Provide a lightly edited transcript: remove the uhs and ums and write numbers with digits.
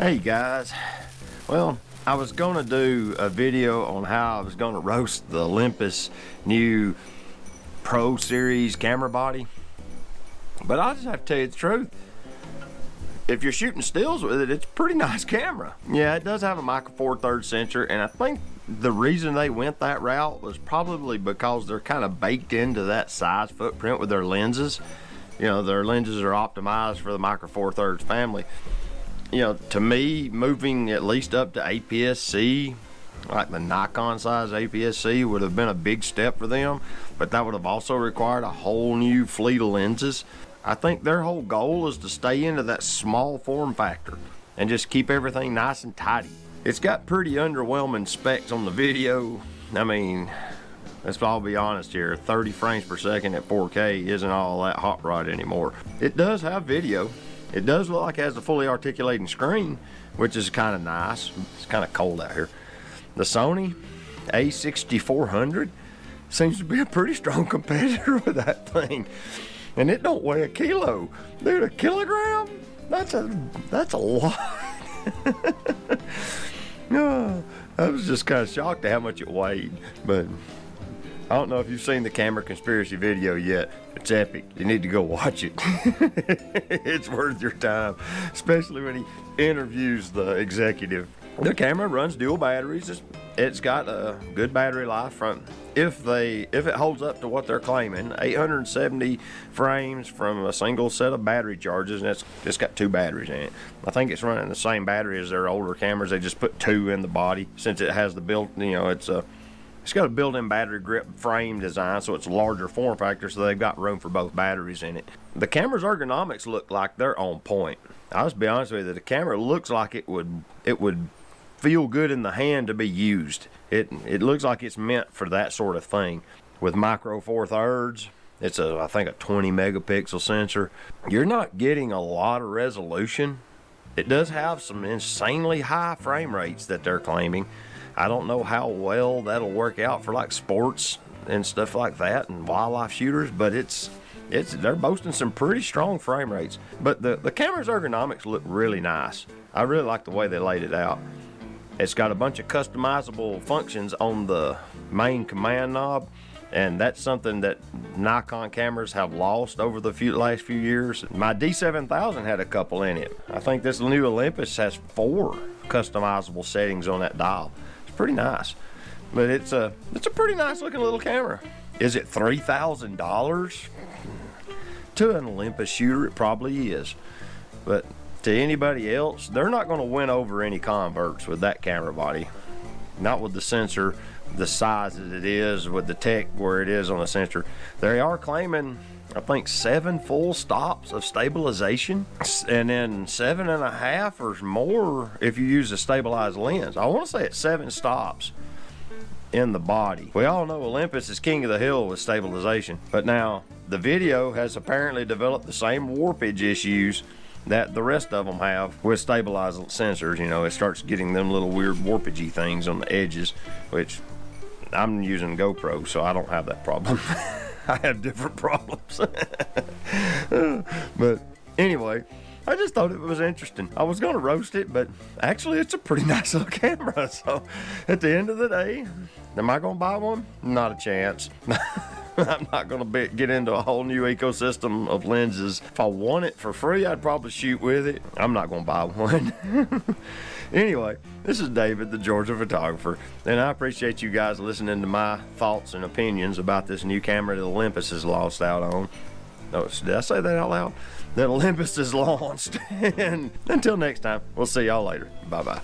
Hey guys, well, I was gonna do a video on how I was gonna roast the Olympus new Pro Series camera body, but I just have to tell you the truth. If you're shooting stills with it, it's a pretty nice camera. Yeah, it does have a micro four thirds sensor, and I think the reason they went that route was probably because they're kind of baked into that size footprint with their lenses. You know, their lenses are optimized for the micro four thirds family. You know, to me, moving at least up to APS-C, like the Nikon size APS-C, would have been a big step for them, but that would have also required a whole new fleet of lenses. I think their whole goal is to stay into that small form factor and just keep everything nice and tidy. It's got pretty underwhelming specs on the video. I mean, let's all be honest here, 30 frames per second at 4K isn't all that hot rod anymore. It does have video. It does look like it has a fully articulating screen, which is kind of nice. It's kind of cold out here. The Sony A6400 seems to be a pretty strong competitor with that thing. And it don't weigh a kilo. Dude, a kilogram? That's a lot. No, I was just kind of shocked at how much it weighed. But I don't know if you've seen the camera conspiracy video yet. It's epic. You need to go watch it. It's worth your time, especially when he interviews the executive. The camera runs dual batteries. It's got a good battery life from, if it holds up to what they're claiming, 870 frames from a single set of battery charges, and it's got two batteries in it. I think it's running the same battery as their older cameras. They just put two in the body since it has the built, you know, it's got a built-in battery grip frame design, so it's a larger form factor, so they've got room for both batteries in it. The camera's ergonomics look like they're on point. I'll just be honest with you, the camera looks like it would feel good in the hand to be used. It looks like it's meant for that sort of thing. With micro four thirds, it's I think a 20 megapixel sensor. You're not getting a lot of resolution. It does have some insanely high frame rates that they're claiming. I don't know how well that'll work out for like sports and stuff like that and wildlife shooters, but they're boasting some pretty strong frame rates. But the camera's ergonomics look really nice. I really like the way they laid it out. It's got a bunch of customizable functions on the main command knob, and that's something that Nikon cameras have lost over the last few years. My D7000 had a couple in it. I think this new Olympus has 4 customizable settings on that dial. Pretty nice, but it's a pretty nice looking little camera. Is it $3,000? To an Olympus shooter, it probably is, but to anybody else, they're not going to win over any converts with that camera body. Not with the sensor, the size that it is, with the tech where it is on the sensor. They are claiming, I think, 7 full stops of stabilization, and then 7.5 or more if you use a stabilized lens. I want to say it's 7 stops in the body. We all know Olympus is king of the hill with stabilization, but now the video has apparently developed the same warpage issues that the rest of them have with stabilized sensors. You know, it starts getting them little weird warpagey things on the edges, which I'm using GoPro, so I don't have that problem. I have different problems. But anyway, I just thought it was interesting. I was going to roast it, but actually it's a pretty nice little camera. So at the end of the day, am I going to buy one? Not a chance. I'm not going to get into a whole new ecosystem of lenses. If I want it for free, I'd probably shoot with it. I'm not going to buy one. Anyway, this is David, the Georgia photographer, and I appreciate you guys listening to my thoughts and opinions about this new camera that Olympus has lost out on. Oh, did I say that out loud? That Olympus has launched. And until next time, we'll see y'all later. Bye-bye.